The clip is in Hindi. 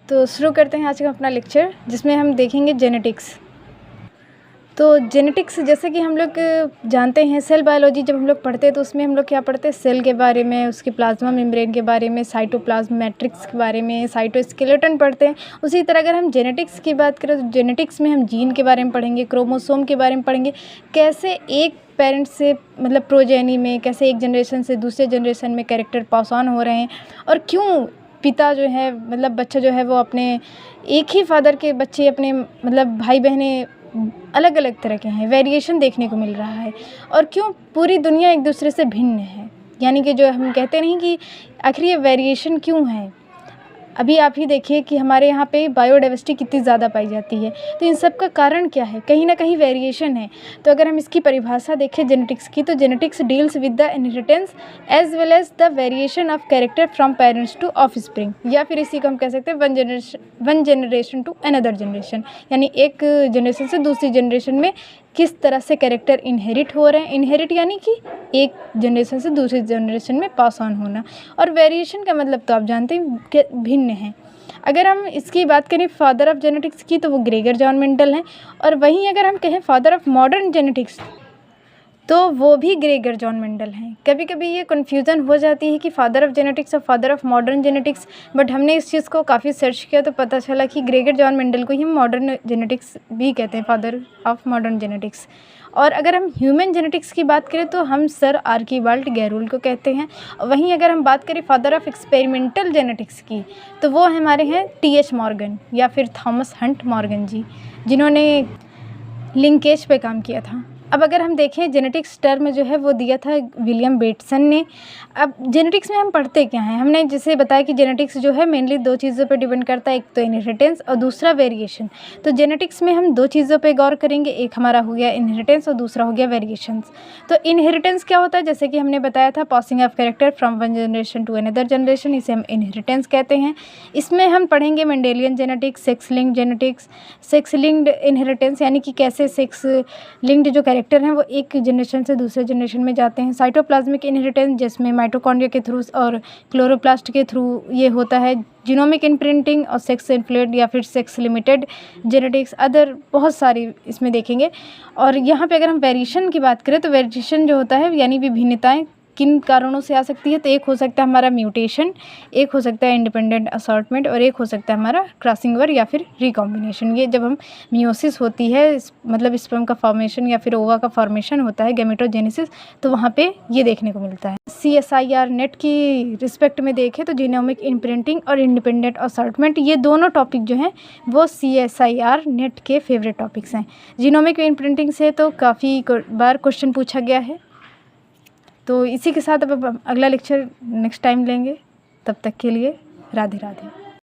तो शुरू करते हैं आज का अपना लेक्चर, जिसमें हम देखेंगे जेनेटिक्स। तो जेनेटिक्स जैसे कि हम लोग जानते हैं, सेल बायोलॉजी जब हम लोग पढ़ते हैं तो उसमें हम लोग क्या पढ़ते हैं, सेल के बारे में, उसके प्लाज्मा मेम्ब्रेन के बारे में, साइटोप्लाज्म मैट्रिक्स के बारे में, साइटोस्केलेटन पढ़ते हैं। उसी तरह अगर हम जेनेटिक्स की बात करें तो जेनेटिक्स में हम जीन के बारे में पढ़ेंगे, क्रोमोसोम के बारे में पढ़ेंगे, कैसे एक पेरेंट्स से मतलब प्रोजेनी में कैसे एक जनरेशन से दूसरे जनरेशन में कैरेक्टर पास ऑन हो रहे हैं, और क्यों पिता जो है मतलब बच्चा जो है वो अपने एक ही फादर के बच्चे अपने मतलब भाई बहनें अलग अलग तरह के हैं, वेरिएशन देखने को मिल रहा है, और क्यों पूरी दुनिया एक दूसरे से भिन्न है। यानी कि जो हम कहते नहीं कि आखिर ये वेरिएशन क्यों है। अभी आप ही देखिए कि हमारे यहाँ पे बायोडाइवर्सिटी कितनी ज़्यादा पाई जाती है, तो इन सब का कारण क्या है, कहीं ना कहीं वेरिएशन है। तो अगर हम इसकी परिभाषा देखें जेनेटिक्स की, तो genetics deals with the inheritance as well as the variation of character from parents to offspring, या फिर इसी को हम कह सकते हैं one generation to another generation, यानी एक जनरेशन से दूसरी जनरेशन में किस तरह से कैरेक्टर इनहेरिट हो रहे हैं। इनहेरिट यानी कि एक जनरेशन से दूसरी जनरेशन में पास ऑन होना, और वेरिएशन का मतलब तो आप जानते हैं कि भिन्न है। अगर हम इसकी बात करें फादर ऑफ जेनेटिक्स की, तो वो ग्रेगर जॉन मेंडल हैं, और वहीं अगर हम कहें फादर ऑफ मॉडर्न जेनेटिक्स तो वो भी ग्रेगर जॉन मेंडल हैं। कभी कभी ये कन्फ्यूज़न हो जाती है कि फादर ऑफ जेनेटिक्स और father of modern genetics, but हमने इस चीज़ को काफ़ी सर्च किया तो पता चला कि ग्रेगर जॉन मेंडल को ही हम मॉडर्न जेनेटिक्स भी कहते हैं, फादर ऑफ मॉडर्न जेनेटिक्स। और अगर हम ह्यूमन जेनेटिक्स की बात करें तो हम सर आर्कीबाल्ड गैरुल को कहते हैं। वहीं अगर हम बात करें फादर ऑफ एक्सपेरिमेंटल जेनेटिक्स की, तो वो हमारे हैं टी.एच. मॉर्गन या फिर थॉमस हंट मॉर्गन जी, जिन्होंने लिंकेज पे काम किया था। अब अगर हम देखें जेनेटिक्स टर्म जो है वो दिया था विलियम बेटसन ने। अब जेनेटिक्स में हम पढ़ते क्या हैं, हमने जैसे बताया कि जेनेटिक्स जो है मेनली दो चीज़ों पे डिपेंड करता है, एक तो इनहेरिटेंस और दूसरा वेरिएशन। तो जेनेटिक्स में हम दो चीज़ों पे गौर करेंगे, एक हमारा हो गया इनहेरिटेंस और दूसरा हो गया वेरिएशंस। तो इनहेरिटेंस क्या होता है, जैसे कि हमने बताया था passing of character from one generation to another generation, इसे हम इनहेरिटेंस कहते हैं। इसमें हम पढ़ेंगे Mendelian genetics, sex linked genetics, sex linked inheritance यानी कि कैसे सेक्स लिंक्ड जो कैरेक्टर हैं वो एक जनरेशन से दूसरे जनरेशन में जाते हैं। साइटोप्लाज्मिक इनहेरिटेंस जिसमें माइटोकॉन्ड्रिया के थ्रू और क्लोरोप्लास्ट के थ्रू ये होता है। जीनोमिक इम्प्रिंटिंग और सेक्स इन्फ्लुएंट या फिर सेक्स लिमिटेड जेनेटिक्स, अदर बहुत सारी इसमें देखेंगे। और यहाँ पे अगर हम वेरिएशन की बात करें तो वेरिएशन जो होता है यानी विभिन्नताएं किन कारणों से आ सकती है, तो एक हो सकता है हमारा म्यूटेशन, एक हो सकता है इंडिपेंडेंट असॉर्टमेंट, और एक हो सकता है हमारा क्रॉसिंग ओवर या फिर रिकॉम्बिनेशन। ये जब हम मियोसिस होती है मतलब स्पर्म का फॉर्मेशन या फिर ओवा का फॉर्मेशन होता है, गैमेटोजेनेसिस, तो वहाँ पे ये देखने को मिलता है। CSIR नेट की रिस्पेक्ट में देखें तो जीनोमिक इम्प्रिंटिंग और इंडिपेंडेंट असॉर्टमेंट, ये दोनों टॉपिक जो हैं वो CSIR नेट के फेवरेट टॉपिक्स हैं। जीनोमिक इम्प्रिंटिंग से तो काफ़ी बार क्वेश्चन पूछा गया है। तो इसी के साथ अब अगला लेक्चर नेक्स्ट टाइम लेंगे, तब तक के लिए राधे राधे।